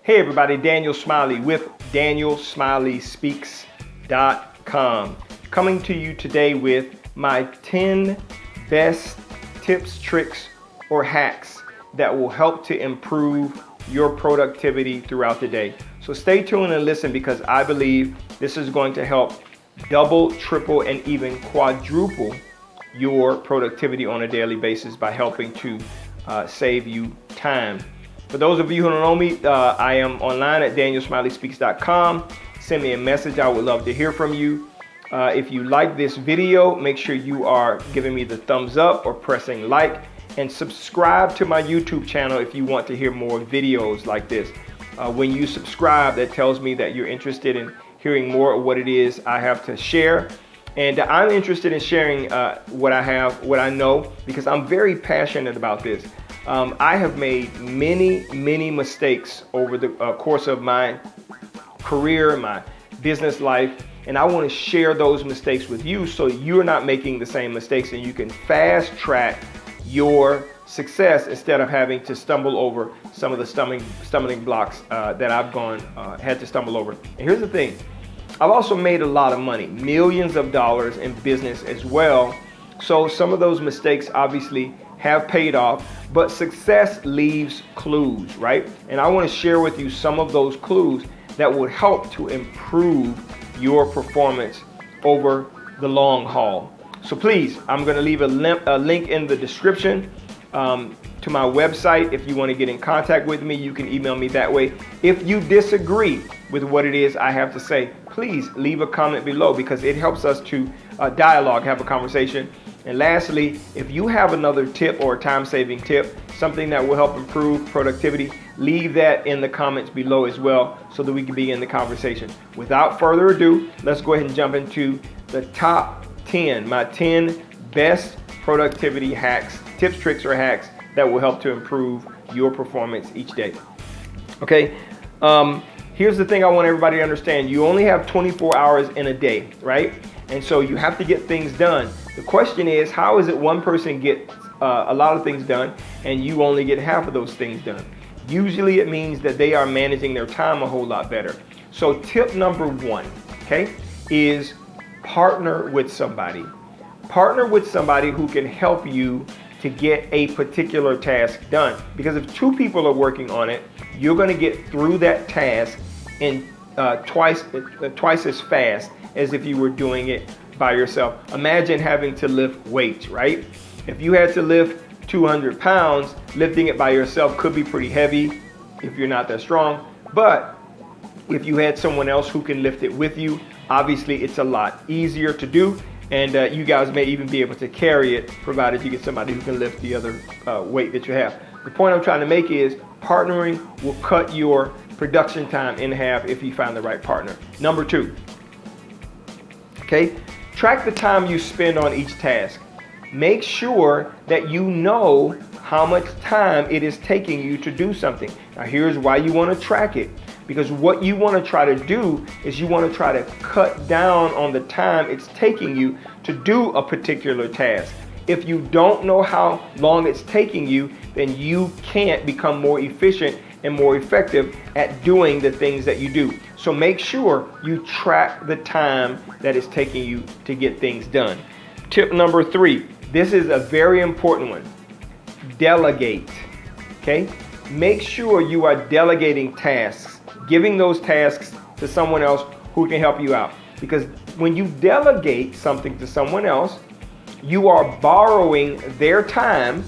Hey everybody, Daniel Smiley with DanielSmileySpeaks.com, coming to you today with my 10 best tips, tricks, or hacks that will help to improve your productivity throughout the day. So stay tuned and listen, because I believe this is going to help double, triple, and even quadruple your productivity on a daily basis by helping to save you time. For those of you who don't know me, I am online at DanielSmileySpeaks.com. Send me a message. I would love to hear from you. If you like this video, make sure you are giving me the thumbs up or pressing like, and subscribe to my YouTube channel if you want to hear more videos like this. When you subscribe, that tells me that you're interested in hearing more of what it is I have to share. And I'm interested in sharing what I know, because I'm very passionate about this. I have made many mistakes over the course of my career, my business life, and I want to share those mistakes with you so you're not making the same mistakes and you can fast track your success instead of having to stumble over some of the stumbling blocks that I've had to stumble over. And here's the thing. I've also made a lot of money, millions of dollars in business as well. So some of those mistakes obviously have paid off, but success leaves clues, right? And I want to share with you some of those clues that would help to improve your performance over the long haul. So please, I'm going to leave a link in the description to my website. If you want to get in contact with me, you can email me that way. If you disagree with what it is I have to say, please leave a comment below, because it helps us to dialogue, have a conversation. And lastly, if you have another tip or a time-saving tip, something that will help improve productivity, leave that in the comments below as well, so that we can begin the conversation. Without further ado, let's go ahead and jump into the top 10, my 10 best productivity hacks, tips, tricks, or hacks that will help to improve your performance each day. Okay, here's the thing I want everybody to understand. You only have 24 hours in a day, right? And so you have to get things done. The question is, how is it one person gets a lot of things done and you only get half of those things done? Usually it means that they are managing their time a whole lot better. So tip number one, okay, is partner with somebody. Partner with somebody who can help you to get a particular task done. Because if two people are working on it, you're going to get through that task in twice as fast as if you were doing it by yourself. Imagine having to lift weights, right? If you had to lift 200 pounds, lifting it by yourself could be pretty heavy if you're not that strong. But if you had someone else who can lift it with you, obviously it's a lot easier to do. And you guys may even be able to carry it, provided you get somebody who can lift the other weight that you have. The point I'm trying to make is partnering will cut your production time in half if you find the right partner. Number two, okay, track the time you spend on each task. Make sure that you know how much time it is taking you to do something. Now here's why you want to track it. Because what you want to try to do is you want to try to cut down on the time it's taking you to do a particular task. If you don't know how long it's taking you, then you can't become more efficient and more effective at doing the things that you do. So make sure you track the time that it's taking you to get things done. Tip number three, this is a very important one. Delegate, okay? Make sure you are delegating tasks, giving those tasks to someone else who can help you out. Because when you delegate something to someone else, you are borrowing their time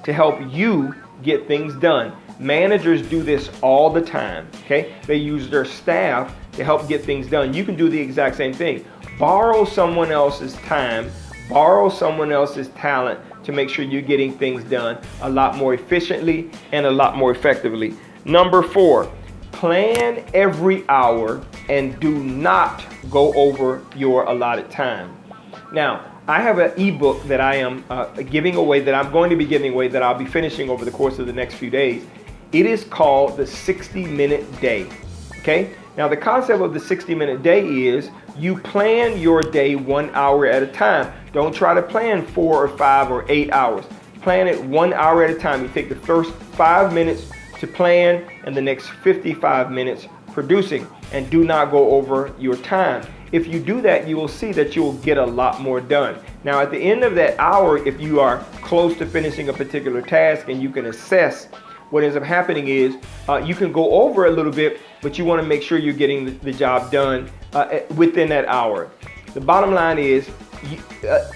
to help you get things done. Managers do this all the time, okay? They use their staff to help get things done. You can do the exact same thing. Borrow someone else's time, borrow someone else's talent to make sure you're getting things done a lot more efficiently and a lot more effectively. Number four, plan every hour and do not go over your allotted time. Now, I have an ebook that I am giving away, that I'm going to be giving away, that I'll be finishing over the course of the next few days. It is called the 60-Minute Day, okay? Now, the concept of the 60-minute day is you plan your day 1 hour at a time. Don't try to plan 4 or 5 or 8 hours. Plan it 1 hour at a time. You take the first 5 minutes to plan and the next 55 minutes producing, and do not go over your time. If you do that, you will see that you will get a lot more done. Now, at the end of that hour, if you are close to finishing a particular task and you can assess, what ends up happening is you can go over a little bit, but you want to make sure you're getting the job done within that hour. The bottom line is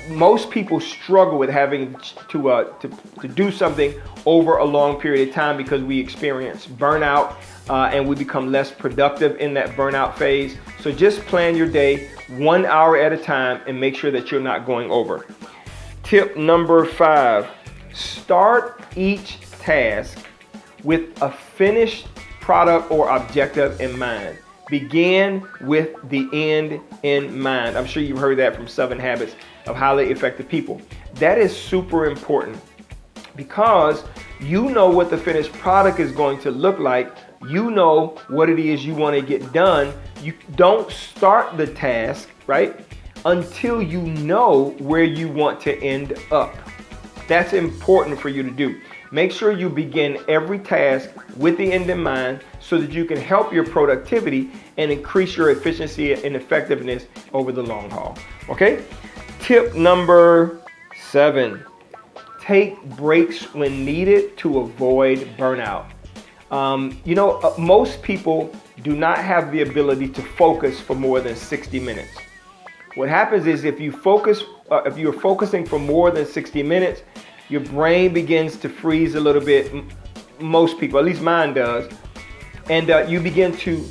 most people struggle with having to do something over a long period of time because we experience burnout and we become less productive in that burnout phase. So just plan your day 1 hour at a time and make sure that you're not going over. Tip number 5, start each task with a finished product or objective in mind. Begin with the end in mind. I'm sure you've heard that from 7 Habits of Highly Effective People. That is super important because you know what the finished product is going to look like. You know what it is you want to get done. You don't start the task, right, until you know where you want to end up. That's important for you to do. Make sure you begin every task with the end in mind so that you can help your productivity and increase your efficiency and effectiveness over the long haul. Okay? Tip number 7, take breaks when needed to avoid burnout. Most people do not have the ability to focus for more than 60 minutes. What happens is if you're focusing for more than 60 minutes, your brain begins to freeze a little bit. Most people, at least mine does. And you begin to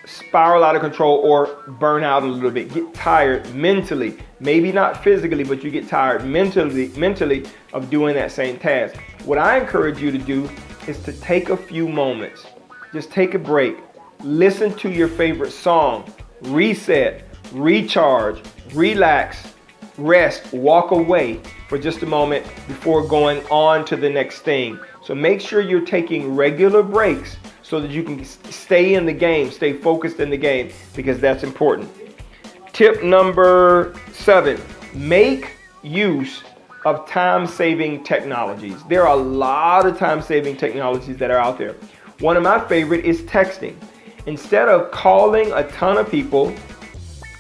spiral out of control or burn out a little bit, get tired mentally. Maybe not physically, but you get tired mentally of doing that same task. What I encourage you to do is to take a few moments. Just take a break. Listen to your favorite song. Reset, recharge, relax, rest, walk away for just a moment before going on to the next thing. So make sure you're taking regular breaks so that you can stay in the game, stay focused in the game, because that's important. Tip number 7, make use of time-saving technologies. There are a lot of time-saving technologies that are out there. One of my favorite is texting. Instead of calling a ton of people,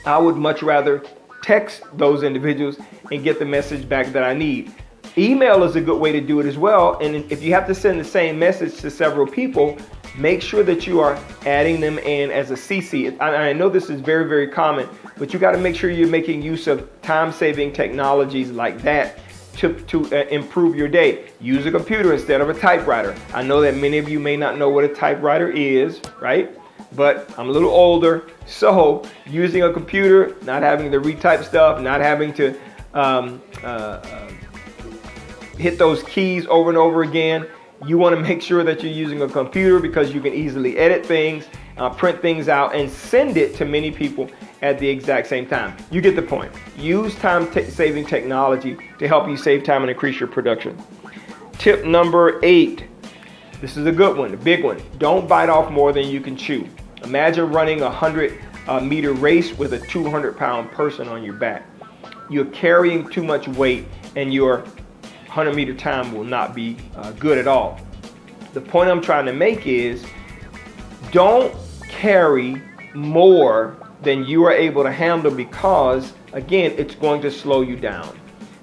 I would much rather text those individuals and get the message back that I need. Email is a good way to do it as well. And if you have to send the same message to several people, make sure that you are adding them in as a CC. I know this is very, very common, but you got to make sure you're making use of time-saving technologies like that to improve your day. Use a computer instead of a typewriter. I know that many of you may not know what a typewriter is, right? But I'm a little older, so using a computer, not having to retype stuff, not having to hit those keys over and over again. You want to make sure that you're using a computer because you can easily edit things, print things out, and send it to many people at the exact same time. You get the point. Use time-saving technology to help you save time and increase your production. Tip number 8. This is a good one, a big one. Don't bite off more than you can chew. Imagine running a 100-meter race with a 200-pound person on your back. You're carrying too much weight and your 100-meter time will not be good at all. The point I'm trying to make is don't carry more than you are able to handle because, again, it's going to slow you down.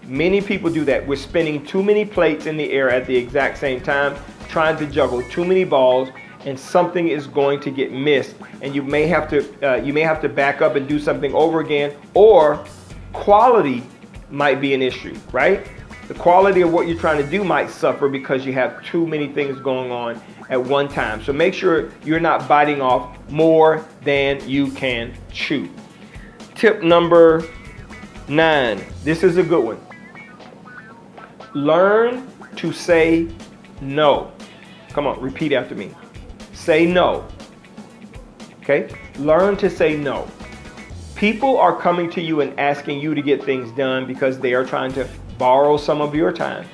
Many people do that. We're spinning too many plates in the air at the exact same time, trying to juggle too many balls, and something is going to get missed, and you may have to back up and do something over again, or quality might be an issue, right? The quality of what you're trying to do might suffer because you have too many things going on at one time. So make sure you're not biting off more than you can chew. Tip number 9. This is a good one. Learn to say no. Come on, repeat after me. Say no. Okay? Learn to say no. People are coming to you and asking you to get things done because they are trying to borrow some of your time.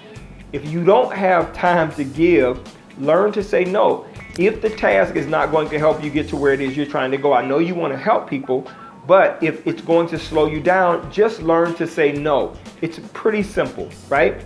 If you don't have time to give, learn to say no. If the task is not going to help you get to where it is you're trying to go, I know you want to help people, but if it's going to slow you down, just learn to say no. It's pretty simple, right?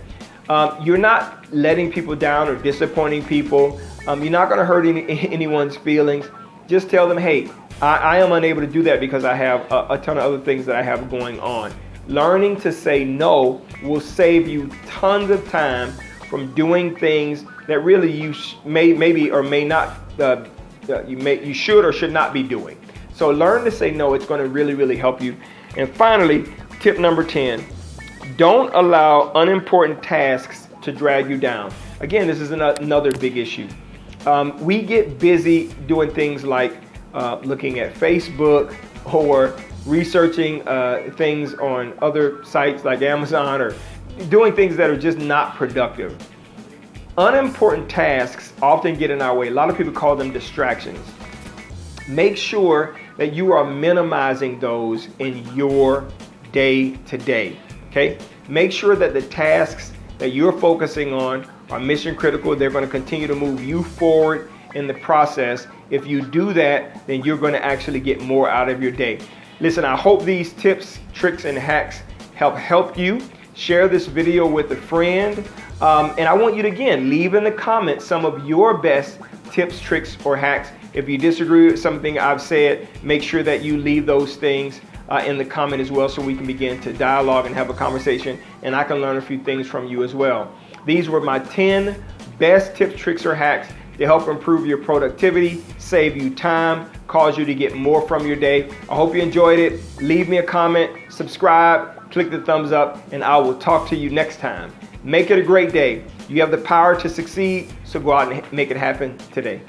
You're not letting people down or disappointing people. You're not going to hurt anyone's feelings. Just tell them, hey, I am unable to do that because I have a ton of other things that I have going on. Learning to say no will save you tons of time from doing things that really you maybe or may not, you should or should not be doing. So learn to say no. It's going to really, really help you. And finally, tip number 10, don't allow unimportant tasks to drag you down. Again, this is another big issue. We get busy doing things like looking at Facebook or researching things on other sites like Amazon, or doing things that are just not productive. Unimportant tasks often get in our way. A lot of people call them distractions. Make sure that you are minimizing those in your day to day. Okay? Make sure that the tasks that you're focusing on are mission critical. They're going to continue to move you forward in the process. If you do that, then you're going to actually get more out of your day. Listen, I hope these tips, tricks, and hacks help you. Share this video with a friend. And I want you to, again, leave in the comments some of your best tips, tricks, or hacks. If you disagree with something I've said, make sure that you leave those things in the comment as well, so we can begin to dialogue and have a conversation, and I can learn a few things from you as well. These were my 10 best tips, tricks, or hacks to help improve your productivity, save you time, cause you to get more from your day. I hope you enjoyed it. Leave me a comment, subscribe, click the thumbs up, and I will talk to you next time. Make it a great day. You have the power to succeed, so go out and make it happen today.